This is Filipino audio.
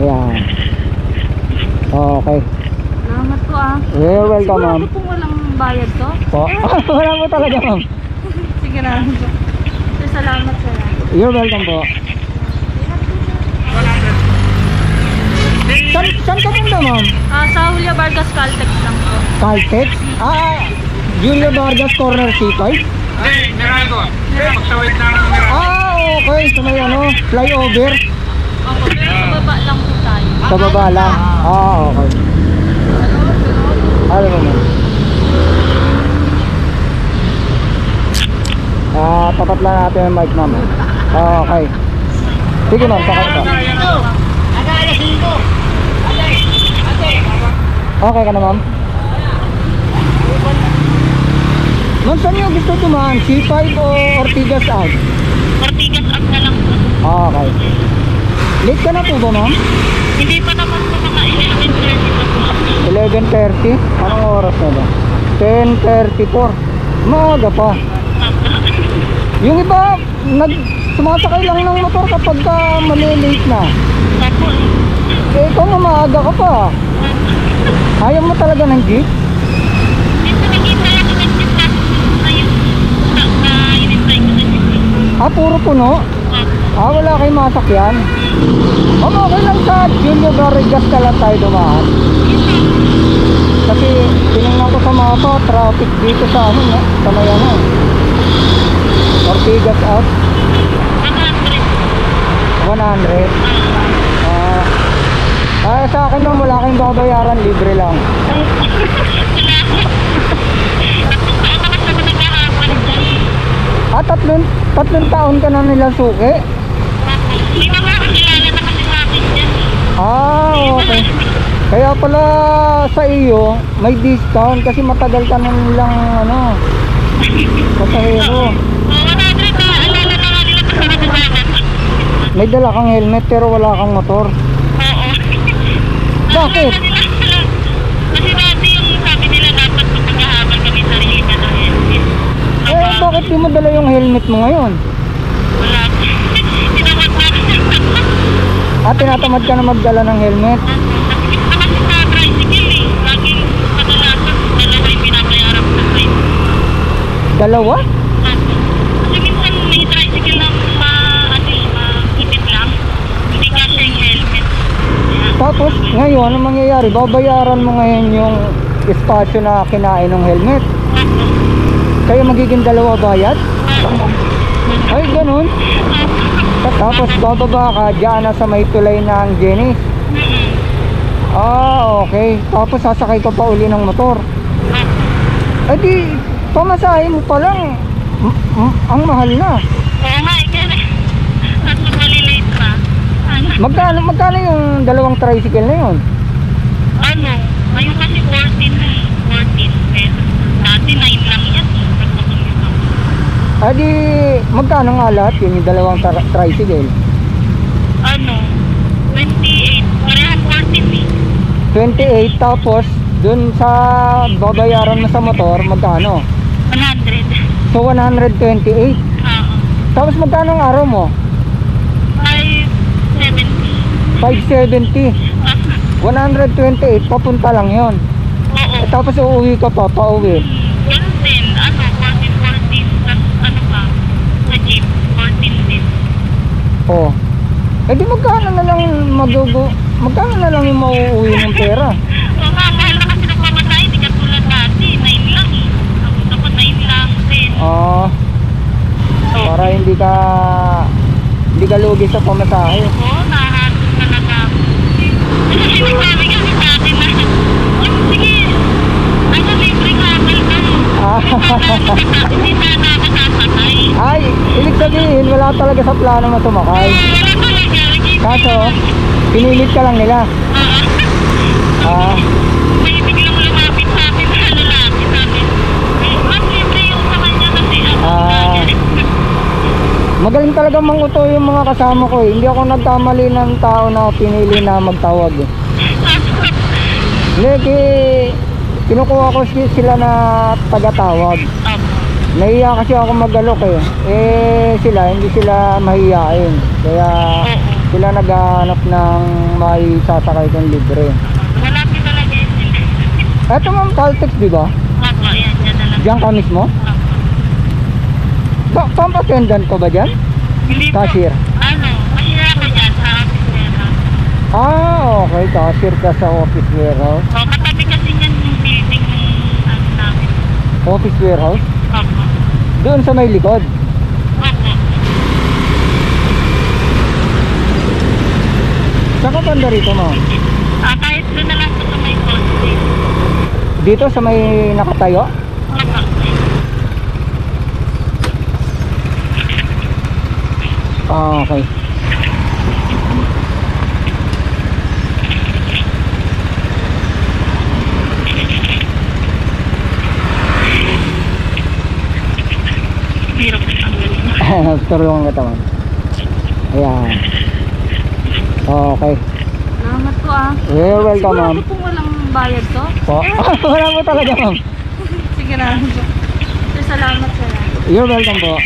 Ayan. Okay. Salamat po ah. You're welcome, ma'am. Sigurado pong walang bayad to? Po. Wala po talaga, ma'am. Sige na. Sir, salamat sir. You're welcome po. Saan ka punta, ma'am? Sa Julia Vargas Caltex lang po. Caltex? Julia Vargas Corner C5? Hindi, Meralco. Magsawid na ng Meralco. Okay. So may flyover. Opo, pero sa baba lang po tayo. Sa baba lang. Okay. Alam mo, ma'am. Tapat lang natin yung mic, ma'am. Okay. Sige, ma'am. Sakay ka. Okay ka na, ma'am? Ma'am, saan nyo gusto tumaan? C5 o Ortigas out? Ortigas up na lang po. Okay. Late ka na po ba, ma'am? Hindi pa naman po mga 11:30 pa po. 11:30? Anong oras na ba? 10:34. Maaga pa. Yung iba, sumasakay lang ng motor kapag malilate na. Opo. Eh, ikaw na maaga ka pa. Ayaw mo talaga ng jeep? Dito nakita ako ng jeep kasi ayun. Inintay ko na jeep. Puro puno? Wala kayong masakyan? Okay lang sa Julia Vargas ka lang tayo dumaan. Kasi tinignan ko sa mapa, traffic dito sa amin, sa may Ortigas out. 100. Sa akin naman wala kayong babayaran, libre lang. Tatlong taon ka na nilang suki? Hindi na nga kilala na kasi namin dyan. Okay. Kaya pala sa iyo, may discount kasi matagal ka na nilang pasahero. Alala na nga nila kasi nagagalan. May dala kang helmet pero wala kang motor. Oo. Bakit? Kasi dati yung sabi nila dapat maghahabal kami sarili ka ng helmet. Bakit di mo dala yung helmet mo ngayon? Wala. Tinamad na. Tinatamad ka na magdala ng helmet? Kasi sa tricycle eh. Laging kadalasan dalawa yung binabayaran ko sa tricycle. Dalawa? Kasi minsan may tricycle na maipit lang. Hindi kasi yung helmet. Tapos ngayon, ang mangyayari, babayaran mo ngayon yung espasyo na kinain ng helmet. Kaya magiging dalawa bayad? Ay, ganun. Tapos bababa ka dyan na sa may tulay ng Jenny. Okay. Tapos sasakay ka pa uli ng motor. Eh di, pamasahe mo pa lang. Ang mahal na. Oo nga, at malilate pa. Magkano yung dalawang tricycle na yun? Ngayon kasi 14 pesos. Dati 9 lang yan. Di, magkano nga lahat yun yung dalawang tricycle? 28. Parehas 14 eh. 28, tapos dun sa babayaran mo sa motor, magkano? 100. So 128. Tapos magkano ang araw mo? 570. 128, papunta lang yon. Oo. Tapos uuwi ka pa, pauwi. Ganun din. 14. Tapos pa? Sa jeep, 14 din. Di magkano na lang magkano na lang yung mauuwi ng pera? Oo nga, mahal na kasi nagpamatay. Hindi ka tulad dati. 9 lang eh. Dapat 9 lang din. Para hindi ka lugi sa pamasahe. Oo, nahahatos talaga. Kasi sinasabi kasi sa akin na, sige, libre ka, welcome. Hindi sana ako sasakay. Ay, ibig sabihin, wala talaga sa plano mo sumakay. Wala talaga. Kaso, pinilit ka lang nila. May biglang lumapit sa akin na lalaki sabi, mas libre yung sa kanya kasi magaling talaga manguto yung mga kasama ko eh. Hindi ako nagkamali ng tao na pinili na magtawag eh. Hindi, kinukuha ko sila na tagatawag. Nahiya kasi ako mag-alok eh. Sila, hindi sila mahiyain. Kaya Sila naghahanap ng may sasakay kong libre. Malapit talaga yun sila. Eto ma'am, Caltex di ba? Opo, yan, dyan na lang. Diyan ka mismo? Opo. Pampasendan ko ba dyan? Hindi po. Cashier? Ano, cashier ako dyan sa office warehouse. Okay, cashier ka sa office warehouse. O, katabi kasi yan yung building ng ano namin. Office warehouse? Opo. Doon sa may likod. Opo. Saan ka banda rito ma'am? Kahit doon na lang po sa may poste. Dito sa may nakatayo? Opo. Okay. Hirap na ang galing. Tulungan kita ma'am. Ayan. Okay. Salamat po ah. You're welcome ma'am. Sigurado pong walang bayad to? Po. Wala po talaga ma'am. Sige na. Sir, salamat sir. You're welcome po.